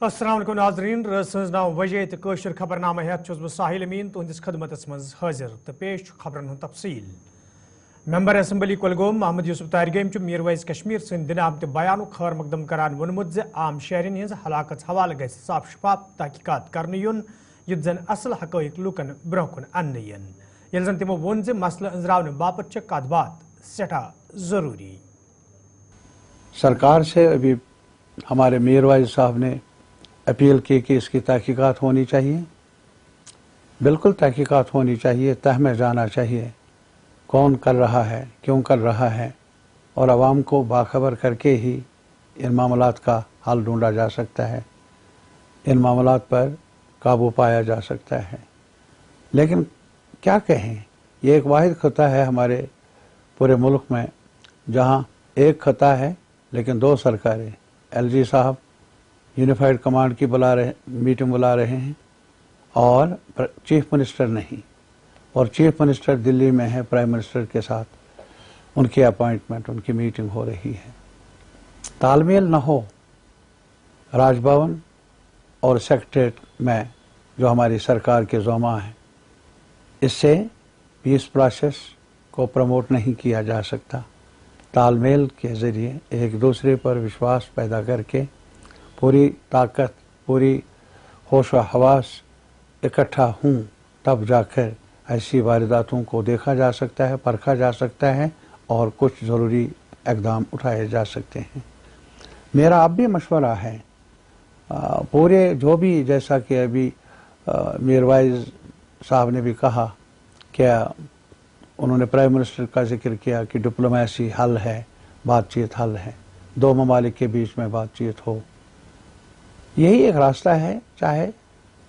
अस्सलाम वालेकुम नाज़रीन रस नाव वजह तो कशर खबरनामा हेत छुस बह साहिल अमीन तुहंदिस खदमतस मज हाजिर तो पेश खबरन हुंद तफसील। मेंबर असम्बली कुलगोम मोहम्मद यूसुफ तारिगम मिरवैज कश्मीर सद दिन आमत बयान खैर मकदम करान वोनमुत ज आम शहरन हज हलाकत हवाले गि साफ शफाफ तहकीकात करने युन युत जन असल हकैक लूकन ब्रोह कुन अन्न यन ये जन तमो वोन ज मसला अंजरावन बापत कत बात सठा जरूरी। सरकार से अभी हमारे मीरवाइज साहब ने अपील की कि इसकी तहकीकात होनी चाहिए, बिल्कुल तहकीकात होनी चाहिए, तह में जाना चाहिए कौन कर रहा है, क्यों कर रहा है, और आवाम को बाखबर करके ही इन मामलात का हल ढूंढा जा सकता है, इन मामलात पर काबू पाया जा सकता है। लेकिन क्या कहें, ये एक वाहिद खता है हमारे पूरे मुल्क में जहाँ एक खता है लेकिन दो सरकारें। एलजी साहब यूनिफाइड कमांड की मीटिंग बुला रहे हैं और चीफ मिनिस्टर नहीं, और चीफ मिनिस्टर दिल्ली में है प्राइम मिनिस्टर के साथ, उनकी अपॉइंटमेंट, उनकी मीटिंग हो रही है। तालमेल न हो राजभवन और सेक्रेटरीट में जो हमारी सरकार के ज़ोमा हैं, इससे पीस प्रोसेस को प्रमोट नहीं किया जा सकता। तालमेल के ज़रिए एक दूसरे पर विश्वास पैदा करके पूरी ताकत, पूरी होश व हवास इकट्ठा हूँ तब जाकर ऐसी वारदातों को देखा जा सकता है, परखा जा सकता है और कुछ ज़रूरी इक़दाम उठाए जा सकते हैं। मेरा अब भी मशवरा है पूरे जो भी, जैसा कि अभी मीरवाइज साहब ने भी कहा, क्या उन्होंने प्राइम मिनिस्टर का जिक्र किया कि डिप्लोमेसी हल है, बातचीत हल है, दो ममालिक के बीच में बातचीत हो, यही एक रास्ता है। चाहे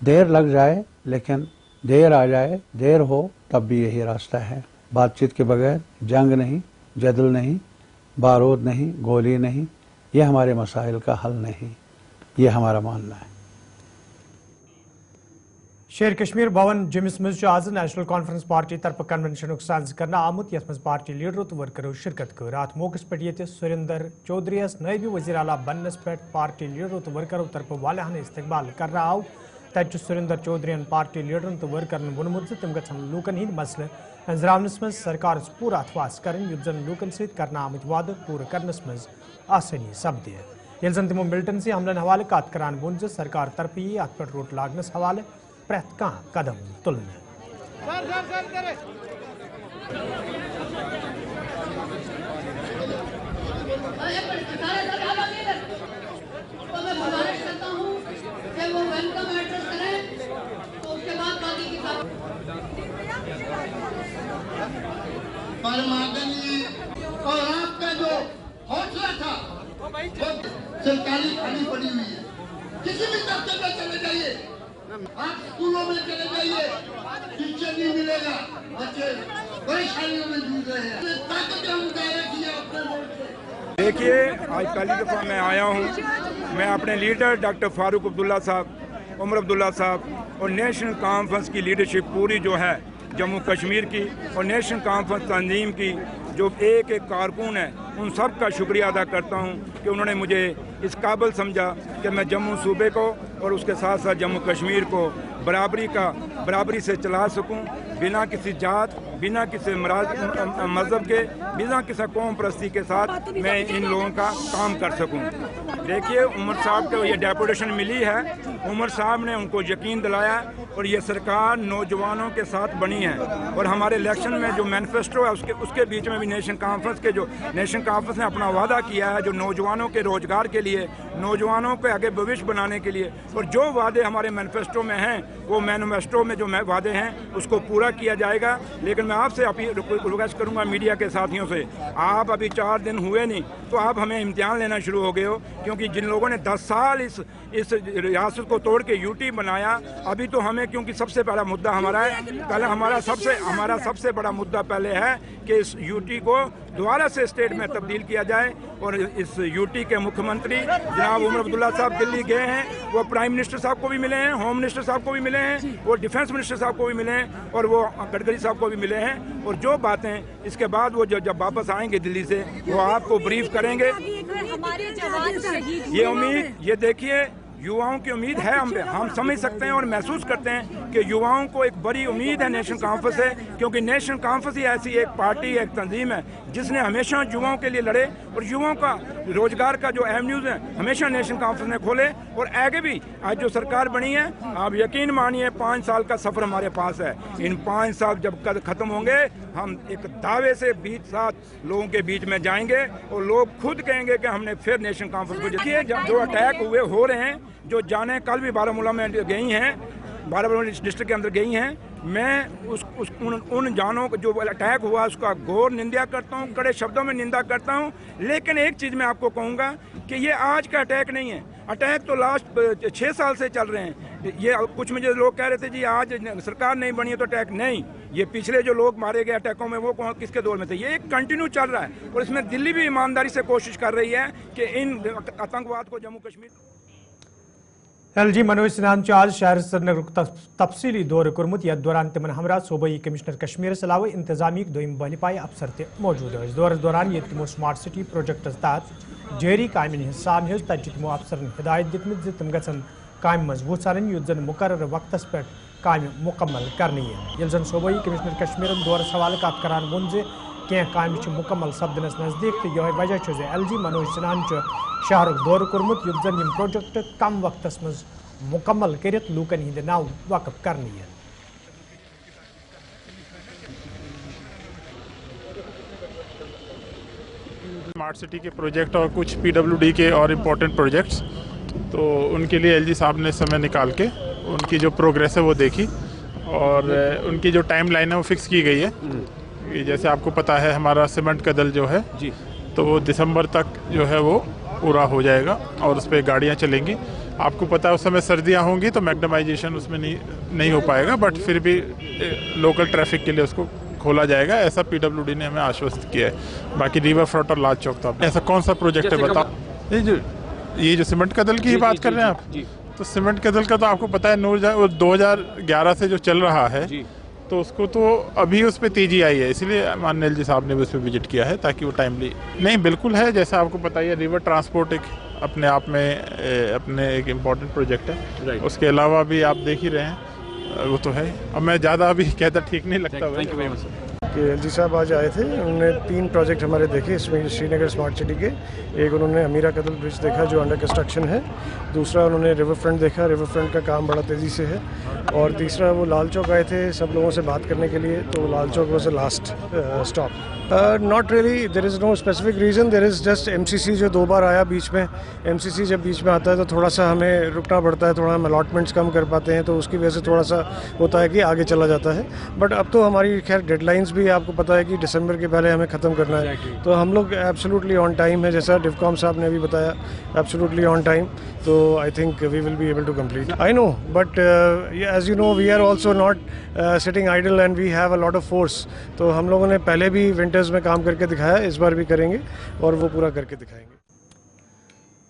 देर लग जाए लेकिन देर आ जाए, देर हो तब भी यही रास्ता है। बातचीत के बगैर जंग नहीं, जदल नहीं, बारूद नहीं, गोली नहीं, ये हमारे मसाइल का हल नहीं, ये हमारा मानना है। शेर कश्मीर भवन जमिस मज आज नेशनल कॉन्फ्रेंस पार्टी तरफ कन्वेंशन साज करना आमुत यथ मज पार्टी लीडरों तो वर्करों शिरकत कर। अत मौके पे सुरेंद्र चौधरी नायब वज़ीर आला बनने पे पार्टी लीडरों तो वर्करों तरफ वालियान इस्तकबाल कर आव। तत सुरेंद्र चौधरी पार्टी लीडरन तो वर्करन वोनमुत तम गन लूकन हिंद मसले अंजरावनस मज सरकार पूरा अथवास कर युत जन लूकन सत करना आमुत वाद पूरा करनस मज आसानी सपदे। ये जन तमो मिलिटेंसी हमलन हवाले कत करान वोन सरकार तरफ यी अत पे रोट लागनस हवाले प्रत कहाँ कदम तुलने। और आपका जो हौसला था सरकारी खाली पड़ी हुई है, किसी भी दफ्तर में चले जाइए, आप स्कूलों में चले जाइए, टीचर नहीं मिलेगा, बच्चे परेशानियों में जूझ रहे हैं। ताकत का मुजाहरा किया अपने वोट से। देखिए, आज पहली दफ़ा मैं आया हूँ, मैं अपने लीडर डॉक्टर फारूक अब्दुल्ला साहब, उमर अब्दुल्ला साहब और नेशनल कॉन्फ्रेंस की लीडरशिप पूरी जो है जम्मू कश्मीर की और नेशनल कॉन्फ्रेंस तंजीम की जो एक एक कारकुन है, उन सब का शुक्रिया अदा करता हूँ कि उन्होंने मुझे इस काबिल समझा कि मैं जम्मू सूबे को और उसके साथ साथ जम्मू कश्मीर को बराबरी से चला सकूं, बिना किसी जात, बिना किसी मज़हब के, बिना किसी कौम परस्ती के साथ मैं इन लोगों का काम कर सकूं। देखिए, उमर साहब को ये डेपुटेशन मिली है, उमर साहब ने उनको यकीन दिलाया और ये सरकार नौजवानों के साथ बनी है। और हमारे इलेक्शन में जो मैनिफेस्टो है उसके बीच में भी नेशनल कॉन्फ्रेंस ने अपना वादा किया है, जो नौजवानों के रोजगार के लिए, नौजवानों के आगे भविष्य बनाने के लिए, और जो वादे हमारे मैनिफेस्टो में हैं, वो मैनिफेस्टो में जो वादे हैं उसको पूरा किया जाएगा। लेकिन मैं आपसे रिक्वेस्ट करूंगा मीडिया के साथियों से, आप अभी 4 दिन हुए नहीं तो आप हमें इम्तिहान लेना शुरू हो गए हो, क्योंकि जिन लोगों ने 10 साल इस रियासत को तोड़ के यूटी बनाया, अभी तो हमें, क्योंकि सबसे बड़ा मुद्दा हमारा है, पहले हमारा सबसे बड़ा मुद्दा पहले है कि इस यूटी को दोबारा से स्टेट में तब्दील किया जाए। और इस यूटी के मुख्यमंत्री जनाब उमर अब्दुल्ला साहब दिल्ली गए हैं, वो प्राइम मिनिस्टर साहब को भी मिले हैं, होम मिनिस्टर साहब को भी मिले हैं, वो डिफेंस मिनिस्टर साहब को भी मिले हैं और वो गडकरी साहब को भी मिले हैं। और जो बातें इसके बाद वो जब वापस आएंगे दिल्ली से, वो आपको ब्रीफ करेंगे। ये उम्मीद, ये देखिए, युवाओं की उम्मीद है हम पे। हम समझ सकते हैं और महसूस करते हैं कि युवाओं को एक बड़ी उम्मीद है नेशनल कॉन्फ्रेंस से, क्योंकि नेशनल कॉन्फ्रेंस ही ऐसी एक पार्टी, एक तंजीम है जिसने हमेशा युवाओं के लिए लड़े और युवाओं का रोजगार का जो एवेन्यूज़ हैं हमेशा नेशनल कॉन्फ्रेंस ने खोले। और आगे भी आज जो सरकार बनी है, आप यकीन मानिए 5 साल का सफ़र हमारे पास है। इन 5 साल जब ख़त्म होंगे, हम एक दावे से 20-7 लोगों के बीच में जाएंगे और लोग खुद कहेंगे कि हमने फिर नेशनल कॉन्फ्रेंस को देखिए। जो अटैक हुए हो रहे हैं, जो जाने कल भी बारामूला में गई हैं, बारामूला डिस्ट्रिक्ट के अंदर गई हैं, मैं उन जानों को जो अटैक हुआ उसका घोर निंदा करता हूँ, कड़े शब्दों में निंदा करता हूँ। लेकिन एक चीज़ मैं आपको कहूँगा कि ये आज का अटैक नहीं है, अटैक तो लास्ट 6 साल से चल रहे हैं। ये कुछ मुझे लोग कह रहे थे जी आज सरकार नहीं बनी है तो अटैक नहीं, ये पिछले जो लोग मारे गए अटैकों में वो किसके दौर में थे, ये एक कंटिन्यू चल रहा है। और इसमें दिल्ली भी ईमानदारी से कोशिश कर रही है कि इन आतंकवाद को जम्मू कश्मीर। LG मनोज सिन्हान आज शहर श्रीनगर तफसीली दौर कोर्मुत, यथ दौरान तिमन हमरा सूबाई कमिश्नर कश्मीर अलावा इंतजामी दोम बहनपाई अफसर ते मौजूद। दौर दौरान ये तिमो स्मार्ट सिटी प्रोजेक्टस तहत जारी कामन हिंद साम हेज, तत तिमो अफसरन हिदायत दितमित तिम गन काम मजबूत सानन युत जन मुकर्रर वक्तस पे काम मुकम्मल करनी है। यह जन सूबाई कमिश्नर कश्मीर दौरस हवाले कत करान वोन जे क्या काम मुकम्मल सपदनस नजदीक, तो यह वजह से LG मनोज सिन्हान शहर दौर कोर्मुत युत जन यम प्रोजेक्ट कम वक्तस मज मुकम्मल करित लूकन हिंद नाव वक्फ करनी है। स्मार्ट सिटी के प्रोजेक्ट और कुछ PWD के और इम्पोर्टेंट प्रोजेक्ट्स, तो उनके लिए LG साहब ने समय निकाल के उनकी जो प्रोग्रेस है वो देखी और उनकी जो टाइम लाइन है वो फिक्स की गई है। जैसे आपको पता है हमारा सीमेंट का दल जो है जी, तो वो दिसंबर तक जो है वो पूरा हो जाएगा और उस पर गाड़ियाँ चलेंगी। आपको पता है उस समय सर्दियाँ होंगी तो मैग्नेमाइजेशन उसमें नहीं हो पाएगा, बट फिर भी लोकल ट्रैफिक के लिए उसको खोला जाएगा, ऐसा PWD ने हमें आश्वस्त किया है। बाकी रिवर फ्रंट और लाल चौक था, ऐसा कौन सा प्रोजेक्ट है बताओ। ये जो सीमेंट का दल की बात कर रहे हैं आप, तो सीमेंट का दल का तो आपको पता है 2011 से जो चल रहा है, तो उसको तो अभी उस पर तेजी आई है, इसलिए माननीय LG साहब ने भी उस पर विजिट किया है ताकि वो टाइमली। नहीं बिल्कुल है, जैसा आपको पता है रिवर ट्रांसपोर्ट एक अपने आप में अपने एक इम्पॉर्टेंट प्रोजेक्ट है। उसके अलावा भी आप देख ही रहे हैं, वो तो है। अब मैं ज़्यादा अभी कहता ठीक नहीं लगता। थैंक यू वेरी मच कि LG साहब आज आए थे, उन्होंने 3 प्रोजेक्ट हमारे देखे, इसमें श्रीनगर स्मार्ट सिटी के। एक उन्होंने अमीरा कदल ब्रिज देखा जो अंडर कंस्ट्रक्शन है, दूसरा उन्होंने रिवर फ्रंट देखा, रिवर फ्रंट का काम बड़ा तेज़ी से है, और तीसरा वो लाल चौक आए थे सब लोगों से बात करने के लिए, तो Lal Chowk was a last stop. Not really, there is no specific reason, there is just MCC जो 2 बार आया बीच में। MCC जब बीच में आता है तो थोड़ा सा हमें रुकना पड़ता है, थोड़ा हम अलॉटमेंट्स कम कर पाते हैं, तो उसकी वजह से थोड़ा सा होता है कि आगे चला जाता है। बट अब तो हमारी खैर डेडलाइंस भी आपको पता है कि दिसंबर के पहले हमें ख़त्म करना है, तो हम लोग एब्सोल्युटली ऑन टाइम है, जैसा डिवकॉम साहब ने भी बताया, एब्सोल्युटली ऑन टाइम। तो I think we will be able to complete. I know, but as you know we are also not sitting idle and we have a lot of force. तो हम लोगों ने पहले भी विंटर्स में काम करके दिखाया, इस बार भी करेंगे और वो पूरा करके दिखाएंगे।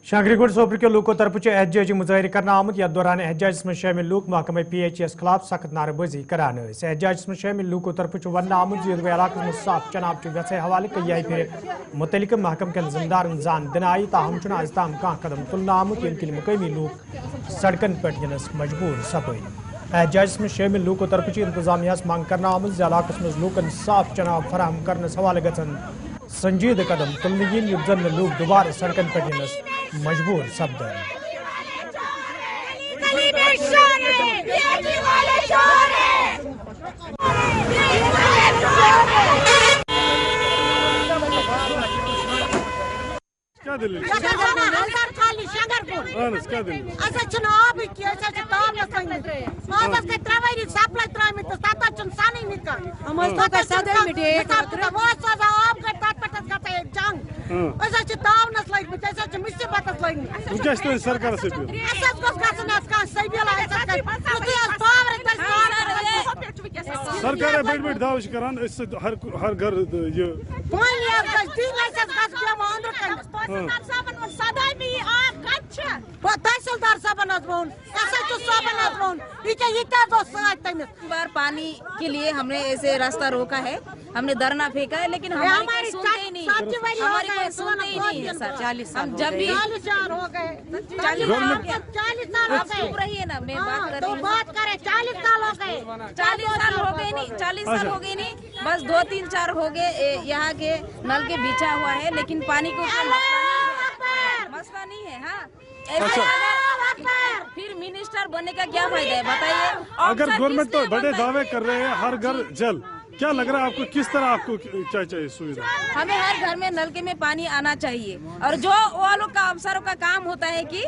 शांगरीगुड़ सोपर के लूकों तरफ एहतजाजी मुजाहिर करना आमुत, यथ दौरान एहतजाज में शामिल लूक महकमा PHS खिलाफ सख्त नारेबाजी करान। एहतजाज में शामिल लूकों तरफ वन आमुत इलाके में साफ चनाब वैसे हवाले कई फिर मुतलिक महकम के जिम्मेदार जान दिन आई, ताहम आज तम कह कदम तुलना आमुत यम मुकामी लूक सड़कन पे मजबूर सपद। एहतजाज में शामिल लूकों तरफ इंतजामिया मांग करना आमुत इलाकस में लूकन साफ चनाब फराहम करने हवाले गन संजीद कदम तुलन युत जन लूक दोबारा सड़कन पे मजबूर सपदन। क्या दिल सरकार सरकार बड़ बड़ दाव करान हर घर ये तहसीलदार साहब बार पानी के लिए हमने ऐसे रास्ता रोका है, हमने धरना फेंका है, लेकिन हमारी कोई सुनते ही नहीं, हमारी कोई सुनते ही नहीं है सर। 40 साल जब भी 40 साल हो गए, 40 साल आप चुप रहिए ना, मैं बात कर रही हूँ। 40 साल हो गए, 40 साल हो गए नहीं, 40 साल हो गए नहीं, बस 2 3 4 हो गए यहाँ के नल के बिछा हुआ है, लेकिन पानी को मसला नहीं है। हाँ, फिर मिनिस्टर बनने का क्या फायदा है बताइए। अगर गवर्नमेंट तो बड़े दावे कर रहे हैं हर घर जल, क्या लग रहा है आपको, किस तरह आपको चाहिए सुविधा? हमें हर घर में नलके में पानी आना चाहिए, और जो वो लोग का अफसरों का काम होता है कि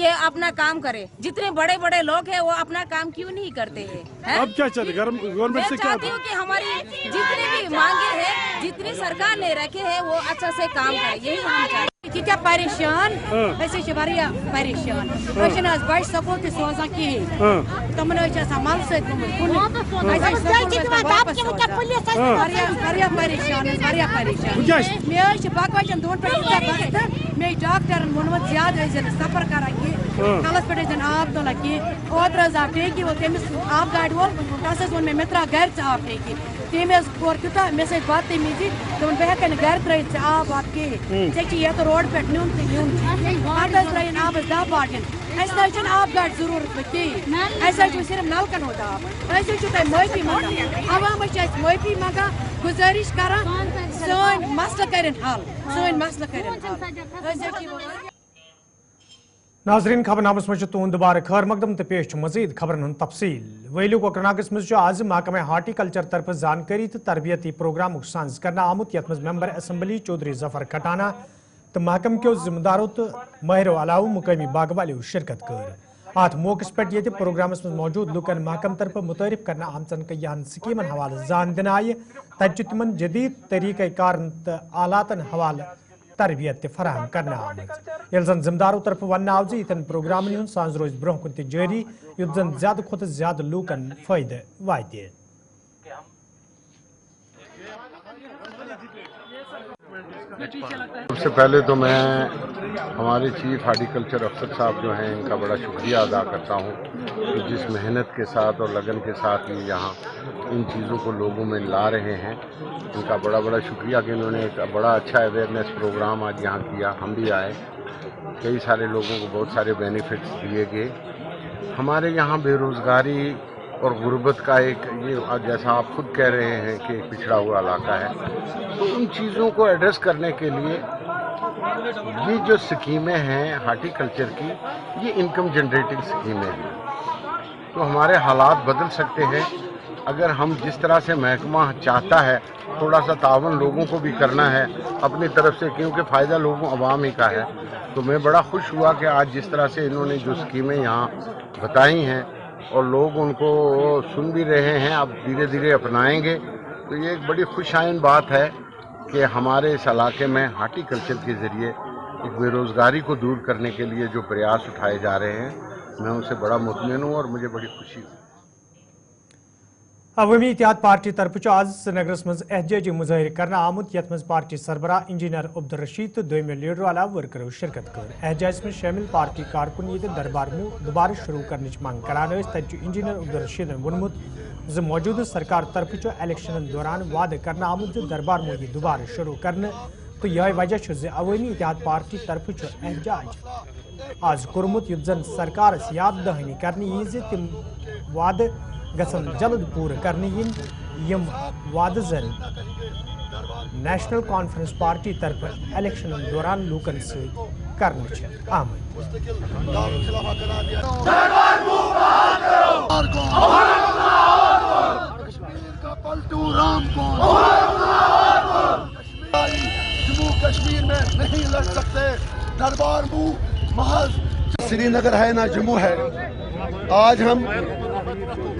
ये अपना काम करे। जितने बड़े बड़े लोग हैं वो अपना काम क्यों नहीं करते हैं? अब क्या चले गवर्नमेंट से? क्या चाहती हूँ कि हमारी जितनी भी मांगे हैं, जितनी सरकार ने रखे हैं, वो अच्छा से काम करे, यही हम चाहते हैं। تیٖتیٛاہ پریشان أسۍ حظ چھِ واریاہ پریشان أسۍ چھِنہٕ حظ بَچہِ سکوٗل تہِ سوزان کِہیٖنۍ تِمن حظ چھِ آسان مَلہٕ سۭتۍ گوٚمُت کُنہِ اَسہِ حظ چھِ واریاہ واریاہ پریشان حظ واریاہ پریشان مےٚ حظ چھِ بَکوَچَن دۄن پٮ۪ٹھ ییٖژاہ بَچہٕ مےٚ چھِ ڈاکٹرن ووٚنمُت زیادٕ ٲسۍ زَن سفر کران کینٛہہ کَلَس پٮ۪ٹھ ٲسۍ زَن آب تُلان کینٛہہ اوترٕ حظ آو ٹینکی وول تٔمِس آب گاڑِ وول تَس حظ ووٚن مےٚ گرِ ژٕ آب ٹینکی تٔمۍ حظ کوٚر تیوٗتاہ مےٚ سۭتۍ بدتمیٖزی دوٚپُن بہٕ ہٮ۪کَے نہٕ گرِ ترٲیِتھ ژےٚ آب واب کِہیٖنۍ ژےٚ چھِ یَتھ روڈ پٮ۪ٹھ نیُن تہٕ نیُن پَتہٕ حظ ترٲیِن آبَس 10 بالٹیٖن اَسہِ نہ حظ چھُنہٕ آب گاڑِ ضروٗرت وۄنۍ کِہیٖنۍ اَسہِ حظ چھُ صرف نَلکَن ہُنٛد آب أسۍ حظ چھُ تۄہہِ معٲفی منٛگان عوامَس چھِ اَسہِ معٲفی منٛگان گُزٲرِش کران سٲنۍ مسلہٕ کٔرِنۍ حل سٲنۍ مسلہٕ کٔرِنۍ حل أسۍ حظ چھِ ناظرین خبرنامس مجھ تہد دوبارہ خیر مقدم تو پیش مزید خبرن ہند تفصیل ویلو کوکرناگس مز آز محکمہ ہارٹی کلچر طرف زانکاری تو تربیتی پروگرام سانز کرنا آمت یت مز ممبر اسمبلی چودھری ظفر کھٹانہ تو محکم کیو ذمہ داروں تو ماہرو علاوہ مقامی باغ والیو شرکت کر ات موقع پہ یہ پروگرامس مز موجود لکن محکم طرف متعارف کرنا آمچن کئی سکیمن حوالہ زان دن آئی تجہ تمن جدید طریقہ کار تو آلاتن حوالہ تربیت فراہم کرنا آمت یل زن ذمہ داروں طرف ون آو زن پروگرامن ہند سانز روز برہ کن تہ جاری یت زن زیادہ کھت زیادہ لوکن فائدہ واتہ سب سے پہلے تو میں ہمارے چیف ہارٹیکلچر افسر صاحب جو ہیں ان کا بڑا شکریہ ادا کرتا ہوں کہ جس محنت کے ساتھ اور لگن کے ساتھ یہ یہاں ان چیزوں کو لوگوں میں لا رہے ہیں ان کا بڑا شکریہ کہ انہوں نے ایک بڑا اچھا اویئرنیس پروگرام آج یہاں کیا ہم بھی آئے کئی سارے لوگوں کو بہت سارے بینیفٹس دیے گئے ہمارے یہاں بے روزگاری اور غربت کا ایک یہ جیسا آپ خود کہہ رہے ہیں کہ ایک پچھڑا ہوا علاقہ ہے تو ان چیزوں کو ایڈریس کرنے کے لیے یہ جو سکیمیں ہیں ہارٹیکلچر کی یہ انکم جنریٹنگ سکیمیں ہیں تو ہمارے حالات بدل سکتے ہیں اگر ہم جس طرح سے محکمہ چاہتا ہے تھوڑا سا تعاون لوگوں کو بھی کرنا ہے اپنی طرف سے کیونکہ فائدہ لوگوں عوام ہی کا ہے تو میں بڑا خوش ہوا کہ آج جس طرح سے انہوں نے جو سکیمیں یہاں بتائی ہیں اور لوگ ان کو سن بھی رہے ہیں اب دھیرے دھیرے اپنائیں گے تو یہ ایک بڑی خوش آئند بات ہے کہ ہمارے اس علاقے میں ہارٹیکلچر کے ذریعے ایک بے روزگاری کو دور کرنے کے لیے جو پریاس اٹھائے جا رہے ہیں میں ان سے بڑا مطمئن ہوں اور مجھے بڑی خوشی ہے عوامی اتحاد پارٹی طرف آز سرینگرس مز احتجاجی مظاہرہ کرنا آمت یت مز پارٹی سربراہ انجینئر عبدالرشید تو دویمہ لیڈرو علاوہ ورکرو شرکت کر احتجاج میں شامل پارٹی کارکن یہ دربار میں دوبارہ شروع کرنے منگ کران تجہ انجینئر عبدالرشید وونمت موجودہ سرکار طرف الیکشن دوران وعدہ کرنا آمت دربار میں دوبارہ شروع کرنے تو یہ وجہ عوامی اتحاد پارٹی طرف احتجاج آز کورمت یت زن سرکار یاد دہانی کرنے تم وعدہ گھن جلد پور کرنے یم وعدہ زن نیشنل کانفرنس پارٹی طرف الیکشن دوران لوکن ست کرنے آمد جموں کشمیر میں نہیں لڑ سکتے دربار منہ محض سری نگر ہے نہ جموں ہے آج ہم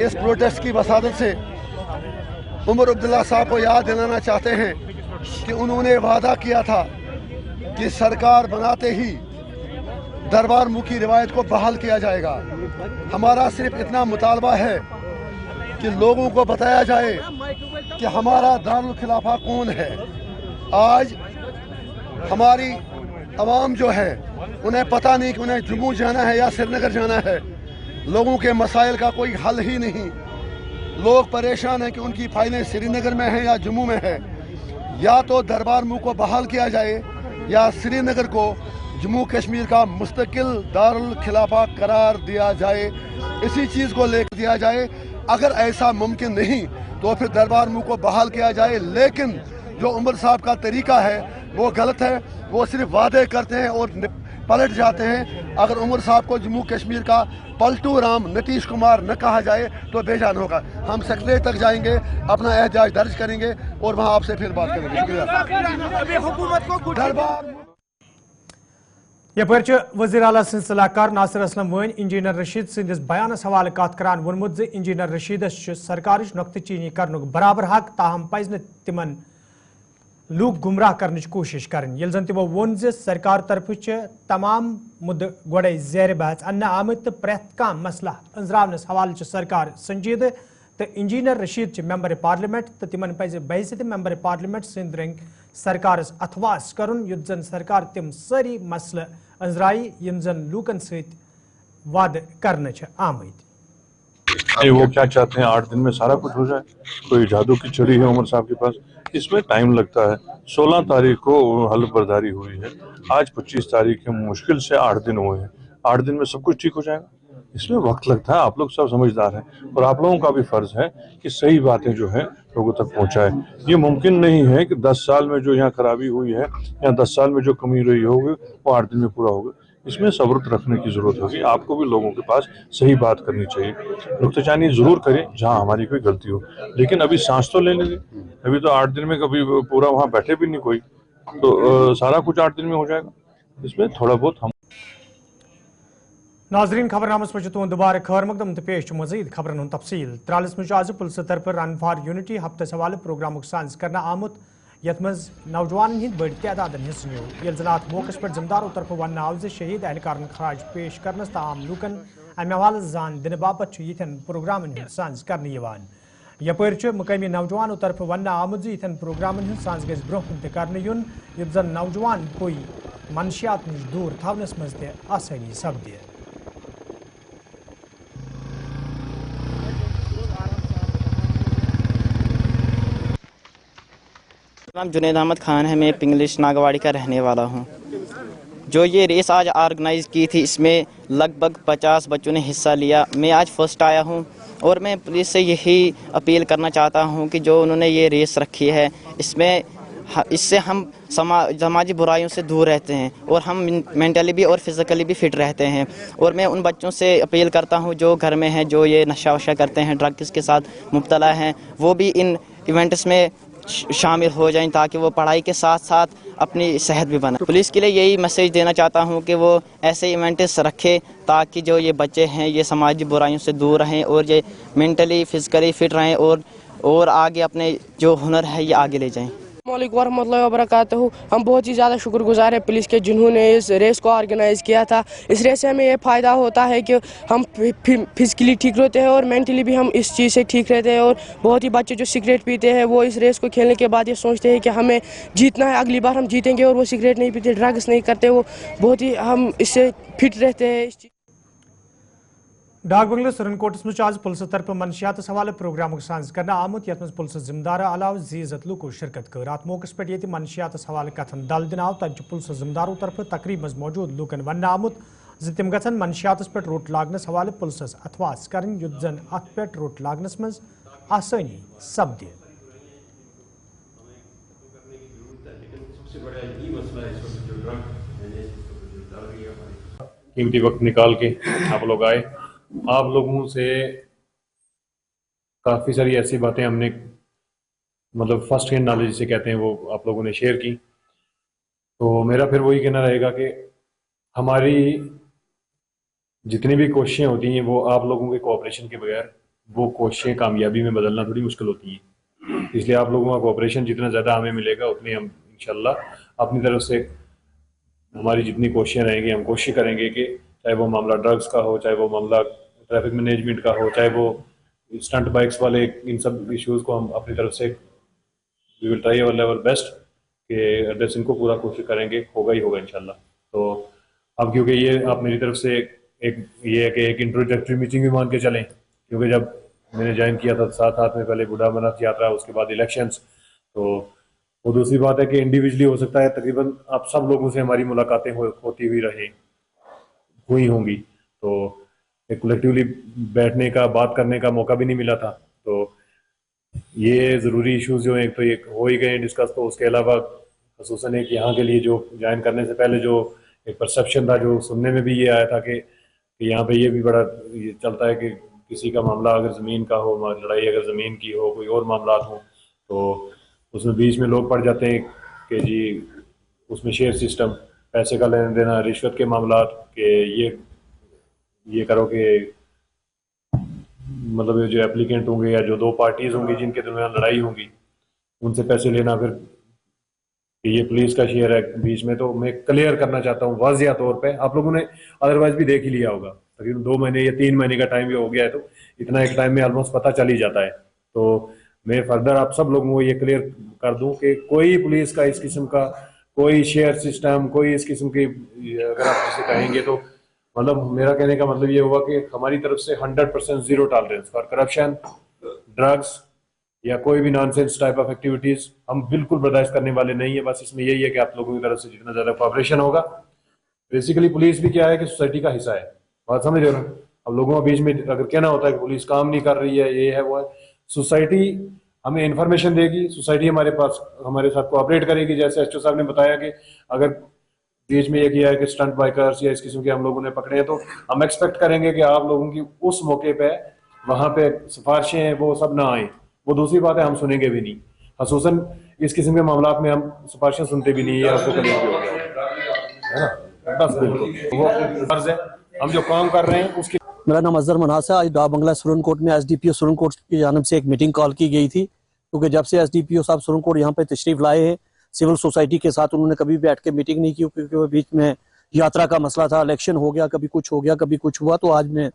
اس پروٹیسٹ کی وسادت سے عمر عبداللہ صاحب کو یاد دلانا چاہتے ہیں کہ انہوں نے وعدہ کیا تھا کہ سرکار بناتے ہی دربار منہ کی روایت کو بحال کیا جائے گا ہمارا صرف اتنا مطالبہ ہے کہ لوگوں کو بتایا جائے کہ ہمارا دارالخلافہ کون ہے آج ہماری عوام جو ہے انہیں پتہ نہیں کہ انہیں جموں جانا ہے یا سری نگر جانا ہے लोगों के मसाइल का कोई हल ही नहीं। लोग परेशान हैं कि उनकी फाइलें श्रीनगर में हैं या जम्मू में है। या तो दरबार मूव को बहाल किया जाए या श्रीनगर को जम्मू कश्मीर का मुस्तकिल दारुल खिलाफा करार दिया जाए, इसी चीज़ को लेकर दिया जाए। अगर ऐसा मुमकिन नहीं तो फिर दरबार मूव को बहाल किया जाए। लेकिन जो उमर साहब का तरीका है वो गलत है। वो सिर्फ वादे करते हैं और पलट जाते हैं। अगर उमर साहब को जम्मू कश्मीर का पलटू राम नीतीश कुमार न कहा जाए तो बेजान होगा। हम सेक्रेटरी तक जाएंगे, अपना एहतजाज दर्ज करेंगे और वहाँ आपसे फिर बात करेंगे। शुक्रिया। दरबार यपर वज़ीर आला सद सलाहकार नासिर असलम वन इंजीनियर रशीद सदिस बयानस हवाले कत करान वोनमुत ज इंजीनियर रशीदस सरकारच नुक्त चीनी करनुक बराबर हक, ताहम पज न तिमन लूक गुमराह करने कोशिश करें। ये जन तमो वोन ज सरकार तरफ तमाम मुद्द गोड़े ज़ेर बहस अन्न आमत तो प्रेथ का मसला अंजरावनस हवाले सरकार संजीद। तो इंजीनियर रशीद मेंबर पार्लियामेंट तो तिमन पज बहसित मेंबर पार्लियामेंट सिंध रंग सरकार अथवास करुन युद्ध जन सरकार तिम सारी मसल अंजराई यम जन लूकन सहित वाद करने आमद। वो क्या चाहते हैं 8 दिन में सारा कुछ हो जाए, कोई जादू की छड़ी है उमर साहब के पास, इसमें टाइम लगता है। 16 तारीख को हल्फ बर्दारी हुई है, आज 25 तारीख है, मुश्किल से 8 दिन हुए हैं। 8 दिन में सब कुछ ठीक हो जाएगा, इसमें वक्त लगता है। आप लोग सब समझदार हैं और आप लोगों का भी फर्ज है कि सही बातें जो है लोगों तक पहुंचाए। ये मुमकिन नहीं है कि 10 साल में जो यहाँ खराबी हुई है या 10 साल में जो कमी रही होगी वो 8 दिन में पूरा होगा। इसमें सब्र रखने की जरूरत होगी। आपको भी लोगों के पास सही बात करनी चाहिए। नुक्ताचीनी जरूर करें जहाँ हमारी कोई गलती हो, लेकिन अभी सांस तो ले लेंगे। अभी तो 8 दिन में कभी पूरा वहाँ बैठे भी नहीं कोई, तो सारा कुछ 8 दिन में हो जाएगा। इसमें थोड़ा बहुत हम नाजरीन खबरनामस में तुम दोबारा खैर मकदम तो पेश मजीद खबरन हूं तफसील त्रालिस में आज पुलिस तरफ रन फॉर यूनिटी हफ्ते सवाल प्रोग्राम साज करना आमुत यथ मज नौजवान हिंद बड़ तादाद हिस्स नो। ये जनात मौके पर जिम्मेदारों तरफ वन आव शहीद एहलकार खराज पेश करनस तमाम लूकन अमे हवाले जान दिन बापत यन प्रोग्राम साज कर यपर मुकामी नौजवानों तरफ वन आमुद यन प्रोग्राम साज गज ब्रोह कर यून युत जन नौजवान कोई मनशियात नश दूर थवनस मज आसानी सपदे। नाम जुनैद अहमद खान है, मैं पिंगलिश नागवाड़ी का रहने वाला हूं। जो ये रेस आज ऑर्गेनाइज की थी इसमें लगभग 50 बच्चों ने हिस्सा लिया। मैं आज फर्स्ट आया हूं और मैं पुलिस से यही अपील करना चाहता हूं कि जो उन्होंने ये रेस रखी है इससे हम समाजी बुराइयों से दूर रहते हैं और हम मेंटली भी और फिज़िकली भी फिट रहते हैं। और मैं उन बच्चों से अपील करता हूं जो घर में हैं, जो ये नशा वशा करते हैं, ड्रग्स के साथ मुब्तला हैं, वो भी इन इवेंट्स में शामिल हो जाएं ताकि वो पढ़ाई के साथ साथ अपनी सेहत भी बनाए। पुलिस के लिए यही मैसेज देना चाहता हूं कि वो ऐसे इवेंट्स रखे ताकि जो ये बच्चे हैं ये समाजी बुराइयों से दूर रहें और ये मेंटली फिजिकली फिट रहें और आगे अपने जो हुनर है ये आगे ले जाएं। अस्सलामुअलैकुम वरहमतुल्लाहि वबरकातुहू। हम बहुत ही ज़्यादा शुक्रगुजार हैं पुलिस के जिन्होंने इस रेस को ऑर्गेनाइज़ किया था। इस रेस से हमें ये फ़ायदा होता है कि हम फिजिकली ठीक रहते हैं और मेंटली भी हम इस चीज़ से ठीक रहते हैं। और बहुत ही बच्चे जो सिगरेट पीते हैं वो इस रेस को खेलने के बाद ये सोचते हैं कि हमें जीतना है, अगली बार हम जीतेंगे, और वो सिगरेट नहीं पीते, ड्रग्स नहीं करते, वो बहुत ही हम इससे फिट रहते हैं। डाक बंगले सुरनकोटस में आज पुलिस तरफ मनशियात हवाले प्रोग्राम साज करना आमुत यथ पुलिस जिम्मेदार अलाव जीजत लूको शिरकत कर। अत मौके पर ये मनशियात हवाले कथन दल दिन आव तब पुलिस जिम्मेदारों तरफ तकरीब मज मौजूद लूकन वन आमुत तिम गन मनशियात पे रोट लागनस हवाले पुलिस अथवास कर युद्ध जन अत पे रोट लागनस मज आसानी सपदे। कीमती वक्त निकाल के आप लोग आए। आप लोगों से काफ़ी सारी ऐसी बातें हमने मतलब फर्स्ट हैंड नॉलेज से कहते हैं वो आप लोगों ने शेयर की। तो मेरा फिर वही कहना रहेगा कि हमारी जितनी भी कोशिशें होती हैं वो आप लोगों के कोऑपरेशन के बगैर वो कोशिशें कामयाबी में बदलना थोड़ी मुश्किल होती हैं। इसलिए आप लोगों का कोऑपरेशन जितना ज़्यादा हमें मिलेगा उतनी हम इंशाल्लाह अपनी तरफ से हमारी जितनी कोशिशें रहेंगी हम कोशिश करेंगे कि चाहे वो मामला ड्रग्स का हो, चाहे वो मामला ट्रैफिक मैनेजमेंट का हो, चाहे वो स्टंट बाइक्स वाले, इन सब इश्यूज़ को हम अपनी तरफ से we will try our level best कि एड्रेस इनको पूरा कोशिश करेंगे, होगा ही होगा इंशाल्लाह। तो अब क्योंकि ये आप मेरी तरफ से एक ये है कि एक इंट्रोडक्टरी मीटिंग भी मान के चलें, क्योंकि जब मैंने ज्वाइन किया था साथ साथ में पहले बूढ़ा अमरनाथ यात्रा, उसके बाद इलेक्शंस, तो वो दूसरी बात है कि इंडिविजुअली हो सकता है तकरीबन आप सब लोगों से हमारी मुलाकातें होती हुई होंगी, तो एक कलेक्टिवली बैठने का, बात करने का मौका भी नहीं मिला था। तो ये ज़रूरी इश्यूज जो हैं तो ये हो ही गए डिस्कस। तो उसके अलावा खसूसन एक यहाँ के लिए जो ज्वाइन करने से पहले जो एक परसेप्शन था, जो सुनने में भी ये आया था कि यहाँ पे ये भी बड़ा ये चलता है कि किसी का मामला अगर ज़मीन का हो, लड़ाई अगर ज़मीन की हो, कोई और मामलात हो, तो उसमें बीच में लोग पड़ जाते हैं कि जी उसमें शेयर सिस्टम, पैसे का लेना देना, रिश्वत के मामलात, कि ये करो कि मतलब जो एप्लीकेंट होंगे या जो दो पार्टीज होंगी जिनके दरमियान लड़ाई होगी उनसे पैसे लेना, फिर कि ये पुलिस का शेयर है बीच में। तो मैं क्लियर करना चाहता हूँ वाज़िया तौर पे, आप लोगों ने अदरवाइज भी देख ही लिया होगा, तकरीबन 2 महीने या 3 महीने का टाइम भी हो गया है, तो इतना एक टाइम में ऑलमोस्ट पता चल ही जाता है। तो मैं फर्दर आप सब लोगों को ये क्लियर कर दूं कि कोई पुलिस का इस किस्म का कोई शेयर सिस्टम, कोई इस किस्म की अगर आप जिसे कहेंगे तो मतलब मेरा कहने का मतलब ये हुआ कि हमारी तरफ से 100% zero tolerance for corruption, drugs या कोई भी नॉनसेंस टाइप ऑफ एक्टिविटीज हम बिल्कुल बर्दाश्त करने वाले नहीं है। बस इसमें यही है कि आप लोगों की तरफ से जितना ज़्यादा कोऑपरेशन होगा, बेसिकली पुलिस भी क्या है कि सोसाइटी का हिस्सा है, बात समझ रहे हो ना। अब लोगों के बीच में अगर कहना होता है कि पुलिस काम नहीं कर रही है, ये है वो है, सोसाइटी हमें इन्फॉर्मेशन देगी, सोसाइटी हमारे साथ कोऑपरेट करेगी। जैसे एसओ साहब ने बताया कि अगर बीच में ये किया है कि स्टंट बाइकर्स या इस किस्म के हम लोगों ने पकड़े हैं, तो हम एक्सपेक्ट करेंगे कि आप लोगों की उस मौके पे वहाँ पे सिफारिशें हैं वो सब ना आए। वो दूसरी बात है हम सुनेंगे भी नहीं, खसूसन इस किस्म के मामलात में हम सिफारिशें सुनते भी नहीं है, आपको क्लियर भी हो गया है ना। बस बिल्कुल वो फर्ज है, हम जो काम कर रहे हैं उसकी। मेरा नाम अजहर मनास है। आज डाक बंगला सुरन कोट में एसडीपीओ सुरन कोट की जानिब से एक मीटिंग कॉल की गई थी, क्योंकि जब से एसडीपीओ साहब सुरन कोट यहाँ पे तशरीफ लाए हैं, सिविल सोसाइटी के साथ उन्होंने कभी बैठ के मीटिंग नहीं की, क्योंकि वो बीच में यात्रा का मसला था, इलेक्शन हो गया, कभी कुछ हो गया, कभी कुछ हुआ। तो आज मैं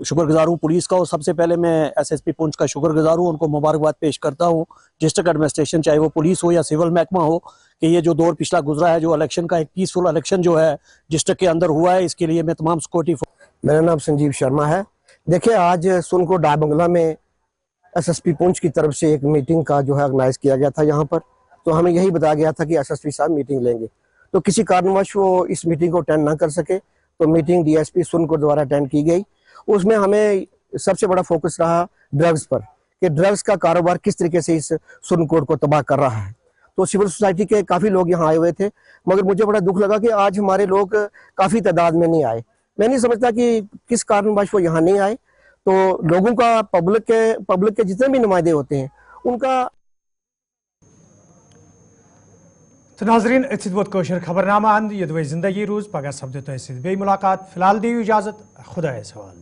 शुक्रगुजार हूँ पुलिस का, और सबसे पहले मैं एसएसपी पुंछ का शुक्रगुजार हूँ, उनको मुबारकबाद पेश करता हूँ डिस्ट्रिक्ट एडमिनिस्ट्रेशन, चाहे वो पुलिस हो या सिविल महकमा हो, कि ये जो दौर पिछला गुजरा है, जो इलेक्शन का एक पीसफुल इलेक्शन जो है डिस्ट्रिक्ट के अंदर हुआ है, इसके लिए मैं तमाम सिक्योरिटी। मेरा नाम संजीव शर्मा है। देखिए, आज सुनकोट डाक बंगला में एसएसपी पुंछ की तरफ से एक मीटिंग का जो है ऑर्गेनाइज किया गया था यहाँ पर। तो हमें यही बताया गया था कि एसएसपी साहब मीटिंग लेंगे, तो किसी कारणवश वो इस मीटिंग को अटेंड ना कर सके, तो मीटिंग डीएसपी सुनकोट द्वारा अटेंड की गई। उसमें हमें सबसे बड़ा फोकस रहा ड्रग्स पर, कि ड्रग्स का कारोबार किस तरीके से इस सुनकोट को तबाह कर रहा है। तो सिविल सोसाइटी के काफ़ी लोग यहाँ आए हुए थे, मगर मुझे बड़ा दुख लगा कि आज हमारे लोग काफ़ी तादाद में नहीं आए। मैं नहीं समझता कि किस कारणवश वो यहाँ नहीं आए। तो लोगों का, पब्लिक के जितने भी नुमाइंदे होते हैं उनका। तो नाजरीन कोशर खबरनामा अंद ये जिंदगी रोज पगह सपद तो मुलाकात। फिलहाल दी इजाजत, खुदा सवाल।